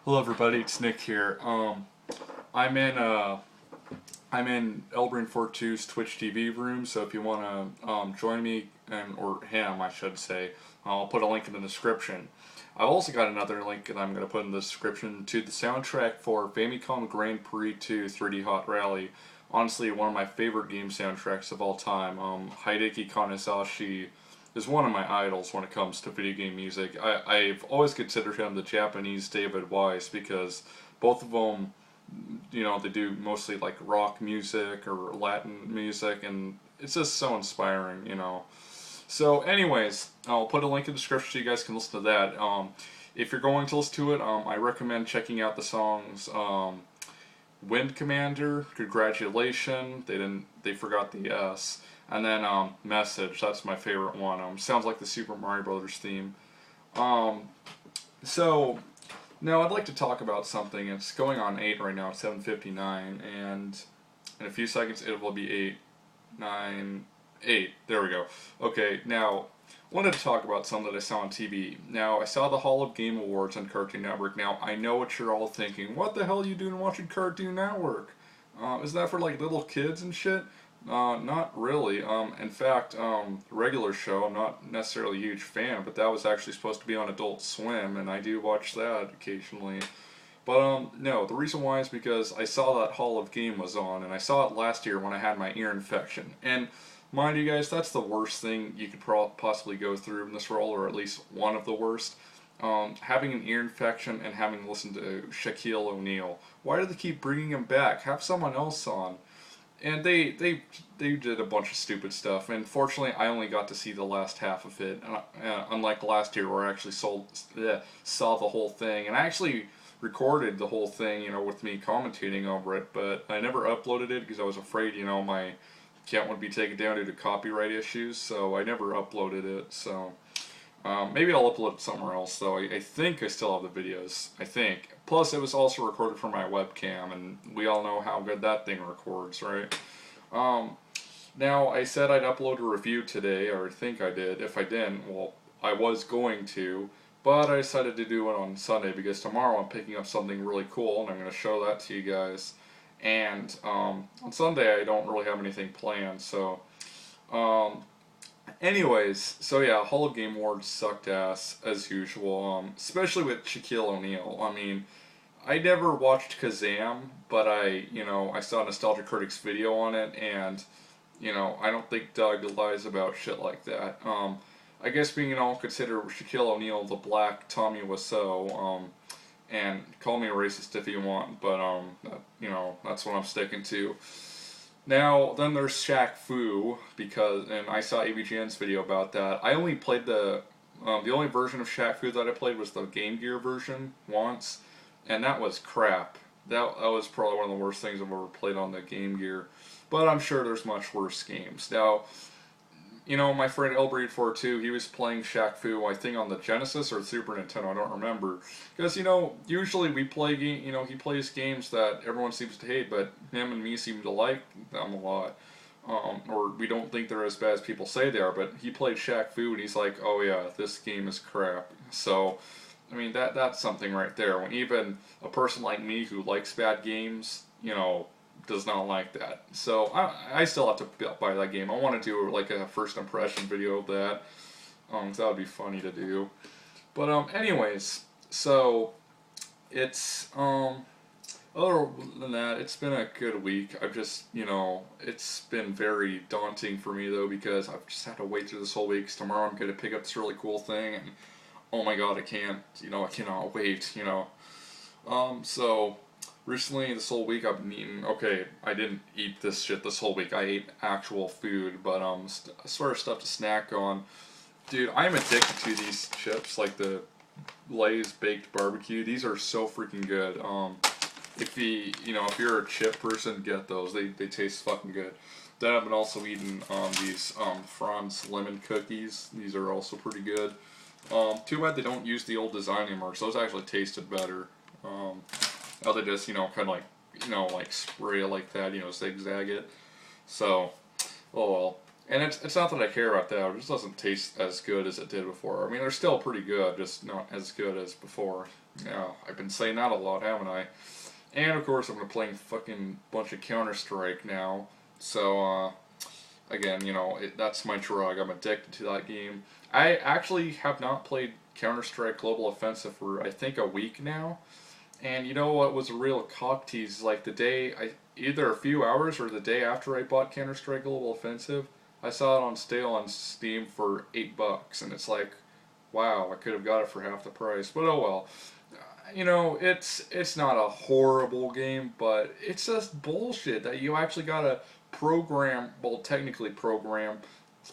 Hello everybody, it's Nick here. I'm in I'm in Elbrain42's Twitch TV room, so if you want to join me or him, I should say, I'll put a link in the description. I've also got another link that I'm going to put in the description to the soundtrack for Famicom Grand Prix 2 3D Hot Rally. Honestly, one of my favorite game soundtracks of all time. Hideki Kanazashi is one of my idols when it comes to video game music. I've always considered him the Japanese David Wise because both of them, they do mostly like rock music or Latin music, and it's just so inspiring. So, anyways, I'll put a link in the description so you guys can listen to that. If you're going to listen to it, I recommend checking out the songs Wind Commander, Congratulations, they forgot the S. And then Message, that's my favorite one. Sounds like the Super Mario Brothers theme. So now I'd like to talk about something. It's going on 8 right now, it's 7:59, and in a few seconds it will be 8, 9, 8. There we go. Okay, now I wanted to talk about something that I saw on TV. Now, I saw the Hall of Game Awards on Cartoon Network. Now, I know what you're all thinking. What the hell are you doing watching Cartoon Network? Is that for like little kids and shit? Not really. In fact, regular show, I'm not necessarily a huge fan, but that was actually supposed to be on Adult Swim, and I do watch that occasionally. But, no, the reason why is because I saw that Hall of Game was on, and I saw it last year when I had my ear infection. And, mind you guys, that's the worst thing you could possibly go through in this role, or at least one of the worst. Having an ear infection and having to listen to Shaquille O'Neal. Why do they keep bringing him back? Have someone else on. And they did a bunch of stupid stuff, and fortunately I only got to see the last half of it, unlike last year where I actually saw the whole thing, and I actually recorded the whole thing, with me commentating over it, but I never uploaded it because I was afraid, my account would be taken down due to copyright issues, so I never uploaded it, so maybe I'll upload it somewhere else, though. I think I still have the videos, I think. Plus, it was also recorded from my webcam, and we all know how good that thing records, right? Now, I said I'd upload a review today, or I think I did. If I didn't, well, I was going to, but I decided to do it on Sunday, because tomorrow I'm picking up something really cool, and I'm going to show that to you guys. And on Sunday, I don't really have anything planned, so... Anyways, so yeah, Hall of Game Awards sucked ass, as usual, especially with Shaquille O'Neal. I mean, I never watched Kazam, but I saw Nostalgia Critic's video on it, and, I don't think Doug lies about shit like that. I guess being, consider Shaquille O'Neal the black Tommy Wiseau, and call me a racist if you want, but, that's what I'm sticking to. Now, then there's Shaq Fu, and I saw AVGN's video about that. I only played the only version of Shaq Fu that I played was the Game Gear version once, and that was crap. That was probably one of the worst things I've ever played on the Game Gear, but I'm sure there's much worse games. Now, my friend Elbreed42, he was playing Shaq Fu, I think on the Genesis or the Super Nintendo, I don't remember. Because, usually we play, he plays games that everyone seems to hate, but him and me seem to like them a lot. Or we don't think they're as bad as people say they are, but he played Shaq Fu and he's like, oh yeah, this game is crap. So, I mean, that's something right there. When even a person like me who likes bad games, does not like that. So I still have to buy that game. I want to do like a first impression video of that. That would be funny to do. But anyways, so it's other than that, it's been a good week. I've just it's been very daunting for me though because I've just had to wait through this whole week. 'Cause tomorrow I'm going to pick up this really cool thing, and oh my god, I cannot wait. So. Recently, this whole week, I've been eating, okay, I didn't eat this shit this whole week, I ate actual food, but, sort of stuff to snack on. Dude, I'm addicted to these chips, like the Lay's Baked Barbecue. These are so freaking good. If you're a chip person, get those. They taste fucking good. Then I've been also eating, these, Franz lemon cookies. These are also pretty good. Too bad they don't use the old design anymore, because those actually tasted better. Now they just, kind of like, like spray it like that, zigzag it. So, oh well. And it's not that I care about that, it just doesn't taste as good as it did before. I mean, they're still pretty good, just not as good as before. Yeah, I've been saying that a lot, haven't I? And of course, I'm gonna play fucking bunch of Counter Strike now. So again, that's my drug. I'm addicted to that game. I actually have not played Counter Strike Global Offensive for I think a week now. And you know what was a real cock tease? Like the day either a few hours or the day after I bought Counter Strike Global Offensive, I saw it on sale on Steam for $8, and it's like, wow, I could have got it for half the price. But oh well. It's not a horrible game, but it's just bullshit that you actually gotta program, well, technically program,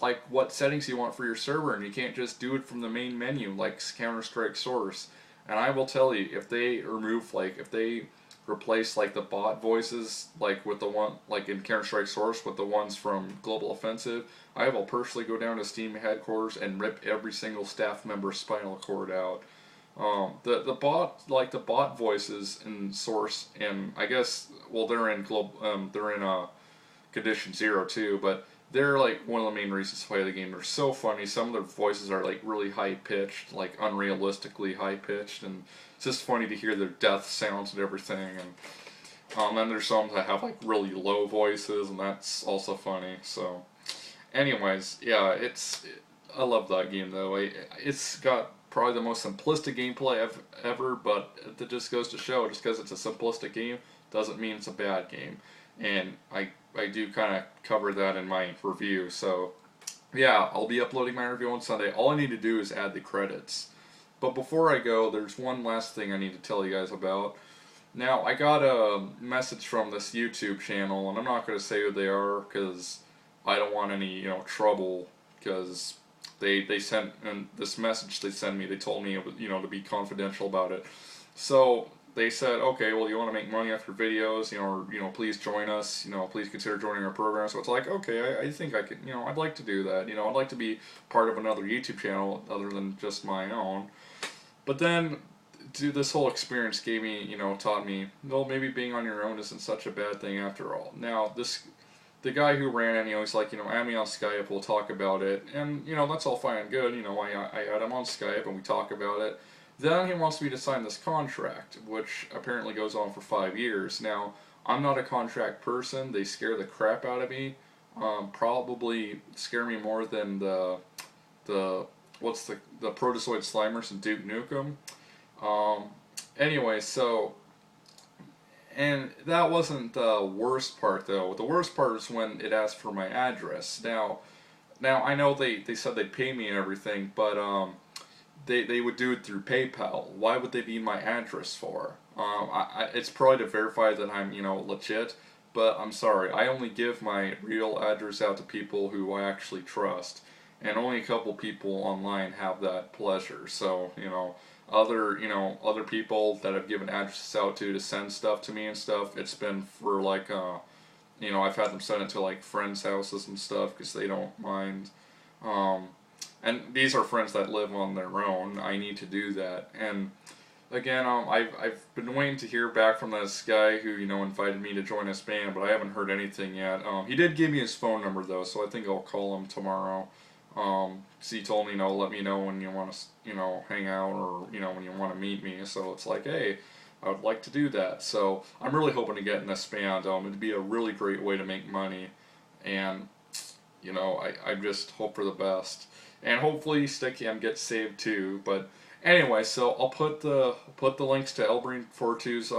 like what settings you want for your server, and you can't just do it from the main menu like Counter Strike Source. And I will tell you, if they replace like the bot voices, like with the one, like in Counter Strike Source with the ones from Global Offensive, I will personally go down to Steam headquarters and rip every single staff member's spinal cord out. The bot voices in Source, and I guess, well, they're in Condition Zero too, but they're like one of the main reasons to play the game. They're so funny. Some of their voices are like really high pitched, like unrealistically high pitched, and it's just funny to hear their death sounds and everything. And then there's some that have like really low voices, and that's also funny. So, anyways, yeah, I love that game though. It's got probably the most simplistic gameplay I've ever, but that just goes to show, just because it's a simplistic game doesn't mean it's a bad game. And I do kind of cover that in my review. So yeah, I'll be uploading my review on Sunday. All I need to do is add the credits. But before I go, there's one last thing I need to tell you guys about. Now, I got a message from this YouTube channel, and I'm not going to say who they are because I don't want any, trouble, because they sent, and this message they sent me, they told me, to be confidential about it. So they said, okay, well, you want to make money off your videos, or, please join us, please consider joining our program. So it's like, okay, I think I could, I'd like to do that, I'd like to be part of another YouTube channel other than just my own. But then, this whole experience gave me, taught me, well, maybe being on your own isn't such a bad thing after all. Now, the guy who ran it, he's like, add me on Skype, we'll talk about it. And, that's all fine and good. I add him on Skype and we talk about it. Then he wants me to sign this contract, which apparently goes on for 5 years. Now, I'm not a contract person. They scare the crap out of me. Probably scare me more than the Protozoid Slimers and Duke Nukem. Anyway, so, and that wasn't the worst part though. The worst part is when it asked for my address. Now I know they said they'd pay me and everything, but they would do it through PayPal. Why would they need my address for? It's probably to verify that I'm, legit, but I'm sorry, I only give my real address out to people who I actually trust, and only a couple people online have that pleasure. So, other people that I've given addresses out to send stuff to me and stuff, it's been for like, I've had them send it to like friends' houses and stuff because they don't mind. And these are friends that live on their own. I need to do that. And again, I've been waiting to hear back from this guy who, invited me to join his band, but I haven't heard anything yet. He did give me his phone number though, so I think I'll call him tomorrow. So he told me, let me know when you want to, hang out, or, when you want to meet me. So it's like, hey, I would like to do that. So I'm really hoping to get in this band. It'd be a really great way to make money. And, I just hope for the best. And hopefully Stickam gets saved too. But anyway, so I'll put the links to Elbreen42's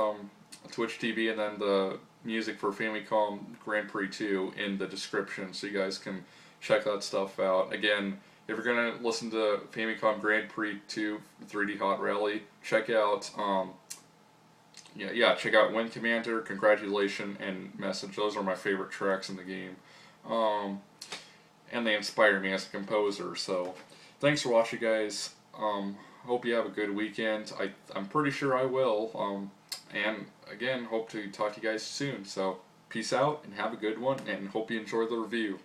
Twitch TV and then the music for Famicom Grand Prix 2 in the description, so you guys can check that stuff out. Again, if you're gonna listen to Famicom Grand Prix 2 3D Hot Rally, check out check out Wind Commander, Congratulations, and Message. Those are my favorite tracks in the game. And they inspire me as a composer. So, thanks for watching, guys. Hope you have a good weekend. I'm pretty sure I will. And again, hope to talk to you guys soon. So, peace out and have a good one, and hope you enjoy the review.